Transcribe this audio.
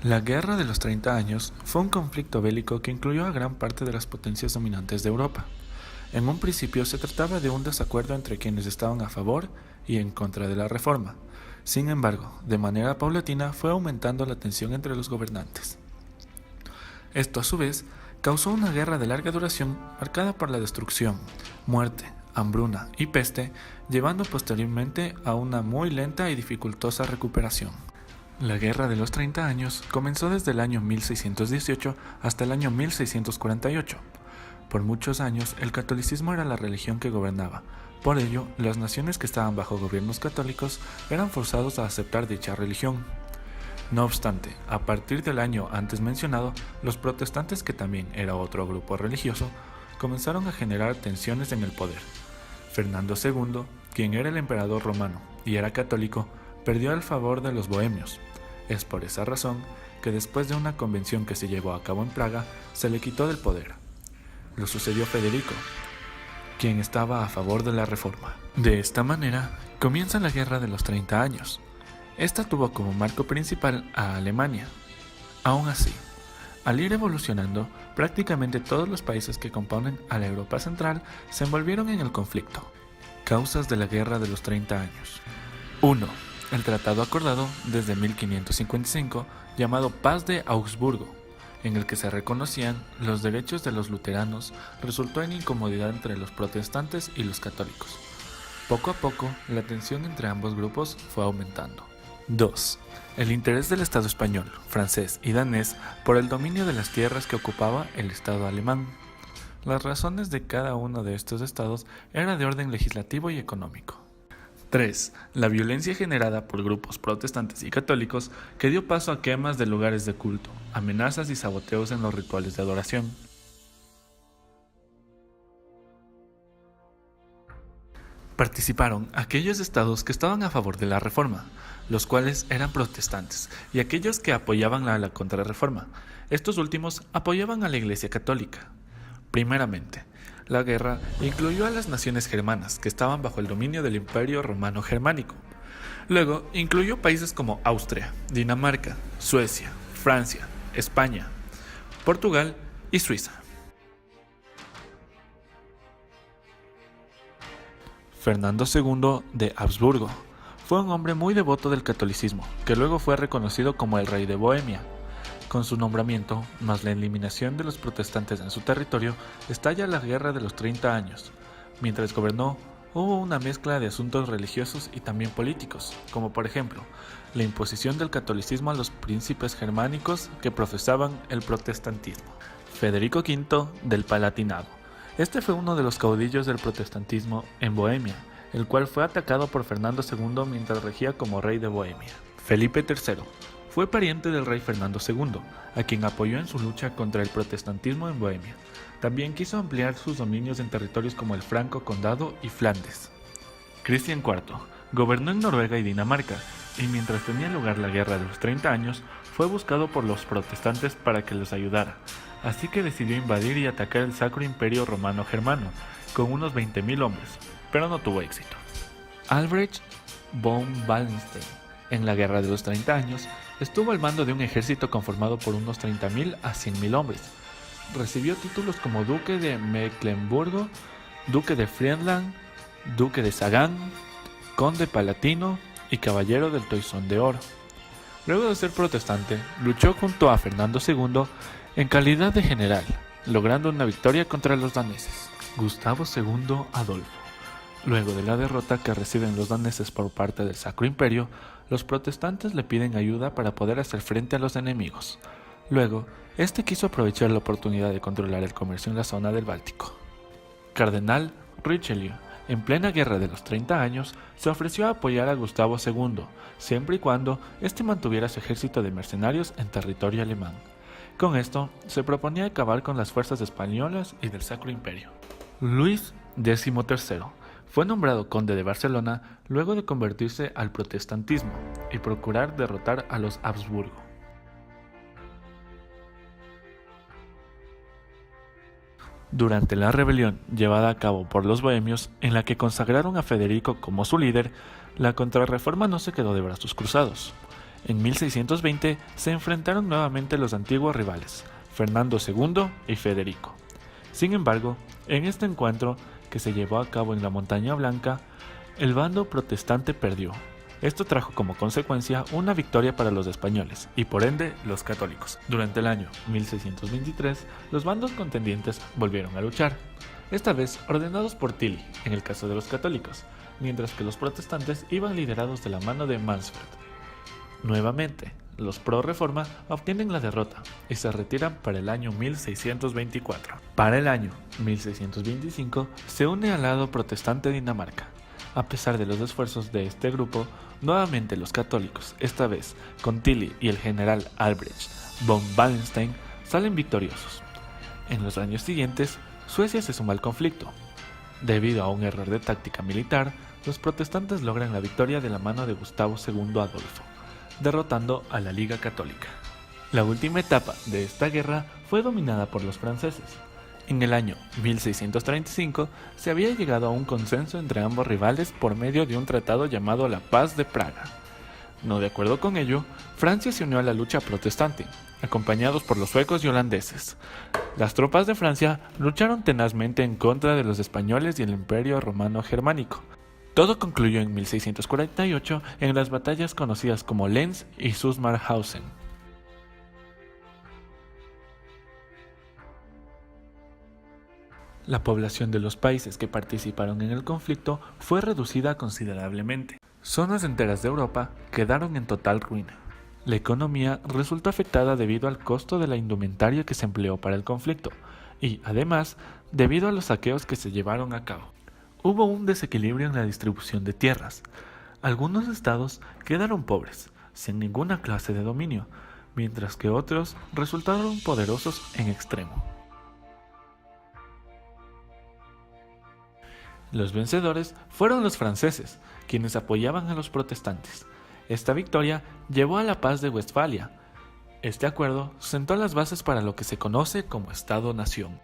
La Guerra de los 30 Años fue un conflicto bélico que incluyó a gran parte de las potencias dominantes de Europa. En un principio se trataba de un desacuerdo entre quienes estaban a favor y en contra de la reforma. Sin embargo, de manera paulatina fue aumentando la tensión entre los gobernantes. Esto, a su vez, causó una guerra de larga duración marcada por la destrucción, muerte, hambruna y peste, llevando posteriormente a una muy lenta y dificultosa recuperación. La Guerra de los 30 Años comenzó desde el año 1618 hasta el año 1648. Por muchos años, el catolicismo era la religión que gobernaba. Por ello, las naciones que estaban bajo gobiernos católicos eran forzados a aceptar dicha religión. No obstante, a partir del año antes mencionado, los protestantes, que también era otro grupo religioso, comenzaron a generar tensiones en el poder. Fernando II, quien era el emperador romano y era católico, perdió el favor de los bohemios. Es por esa razón que después de una convención que se llevó a cabo en Praga, se le quitó del poder. Lo sucedió Federico, quien estaba a favor de la reforma. De esta manera, comienza la Guerra de los 30 Años. Esta tuvo como marco principal a Alemania. Aún así, al ir evolucionando, prácticamente todos los países que componen a la Europa Central se envolvieron en el conflicto. Causas de la Guerra de los 30 Años. 1. El tratado acordado desde 1555, llamado Paz de Augsburgo, en el que se reconocían los derechos de los luteranos, resultó en incomodidad entre los protestantes y los católicos. Poco a poco, la tensión entre ambos grupos fue aumentando. 2. El interés del Estado español, francés y danés por el dominio de las tierras que ocupaba el Estado alemán. Las razones de cada uno de estos estados eran de orden legislativo y económico. 3. La violencia generada por grupos protestantes y católicos que dio paso a quemas de lugares de culto, amenazas y saboteos en los rituales de adoración. Participaron aquellos estados que estaban a favor de la reforma, los cuales eran protestantes, y aquellos que apoyaban la contrarreforma. Estos últimos apoyaban a la Iglesia Católica. Primeramente, la guerra incluyó a las naciones germanas, que estaban bajo el dominio del Imperio Romano Germánico. Luego, incluyó países como Austria, Dinamarca, Suecia, Francia, España, Portugal y Suiza. Fernando II de Habsburgo fue un hombre muy devoto del catolicismo, que luego fue reconocido como el rey de Bohemia. Con su nombramiento, más la eliminación de los protestantes en su territorio, estalla la Guerra de los 30 Años. Mientras gobernó, hubo una mezcla de asuntos religiosos y también políticos, como por ejemplo, la imposición del catolicismo a los príncipes germánicos que profesaban el protestantismo. Federico V del Palatinado. Este fue uno de los caudillos del protestantismo en Bohemia, el cual fue atacado por Fernando II mientras regía como rey de Bohemia. Felipe III fue pariente del rey Fernando II, a quien apoyó en su lucha contra el protestantismo en Bohemia. También quiso ampliar sus dominios en territorios como el Franco Condado y Flandes. Cristian IV gobernó en Noruega y Dinamarca, y mientras tenía lugar la Guerra de los 30 Años, fue buscado por los protestantes para que los ayudara, así que decidió invadir y atacar el Sacro Imperio Romano Germano, con unos 20.000 hombres, pero no tuvo éxito. Albrecht von Wallenstein, en la Guerra de los 30 Años, estuvo al mando de un ejército conformado por unos 30.000 a 100.000 hombres. Recibió títulos como Duque de Mecklemburgo, Duque de Friedland, Duque de Sagan, Conde Palatino y Caballero del Toisón de Oro. Luego de ser protestante, luchó junto a Fernando II en calidad de general, logrando una victoria contra los daneses. Gustavo II Adolfo. Luego de la derrota que reciben los daneses por parte del Sacro Imperio, los protestantes le piden ayuda para poder hacer frente a los enemigos. Luego, este quiso aprovechar la oportunidad de controlar el comercio en la zona del Báltico. Cardenal Richelieu, en plena Guerra de los 30 Años, se ofreció a apoyar a Gustavo II, siempre y cuando éste mantuviera su ejército de mercenarios en territorio alemán. Con esto, se proponía acabar con las fuerzas españolas y del Sacro Imperio. Luis XIII fue nombrado conde de Barcelona luego de convertirse al protestantismo y procurar derrotar a los Habsburgo. Durante la rebelión llevada a cabo por los bohemios, en la que consagraron a Federico como su líder, la contrarreforma no se quedó de brazos cruzados. En 1620 se enfrentaron nuevamente los antiguos rivales, Fernando II y Federico. Sin embargo, en este encuentro, que se llevó a cabo en la Montaña Blanca, el bando protestante perdió. Esto trajo como consecuencia una victoria para los españoles y por ende los católicos. Durante el año 1623, los bandos contendientes volvieron a luchar, esta vez ordenados por Tilly, en el caso de los católicos, mientras que los protestantes iban liderados de la mano de Mansfeld. Nuevamente, los pro-reforma obtienen la derrota y se retiran para el año 1624. Para el año 1625 se une al lado protestante Dinamarca. A pesar de los esfuerzos de este grupo, nuevamente los católicos, esta vez con Tilly y el general Albrecht von Wallenstein, salen victoriosos. En los años siguientes, Suecia se suma al conflicto. Debido a un error de táctica militar, los protestantes logran la victoria de la mano de Gustavo II Adolfo, derrotando a la Liga Católica. La última etapa de esta guerra fue dominada por los franceses. En el año 1635 se había llegado a un consenso entre ambos rivales por medio de un tratado llamado la Paz de Praga. No de acuerdo con ello, Francia se unió a la lucha protestante, acompañados por los suecos y holandeses. Las tropas de Francia lucharon tenazmente en contra de los españoles y el Imperio Romano Germánico. Todo concluyó en 1648 en las batallas conocidas como Lens y Zusmarshausen. La población de los países que participaron en el conflicto fue reducida considerablemente. Zonas enteras de Europa quedaron en total ruina. La economía resultó afectada debido al costo de la indumentaria que se empleó para el conflicto y, además, debido a los saqueos que se llevaron a cabo. Hubo un desequilibrio en la distribución de tierras. Algunos estados quedaron pobres, sin ninguna clase de dominio, mientras que otros resultaron poderosos en extremo. Los vencedores fueron los franceses, quienes apoyaban a los protestantes. Esta victoria llevó a la Paz de Westfalia. Este acuerdo sentó las bases para lo que se conoce como Estado-Nación.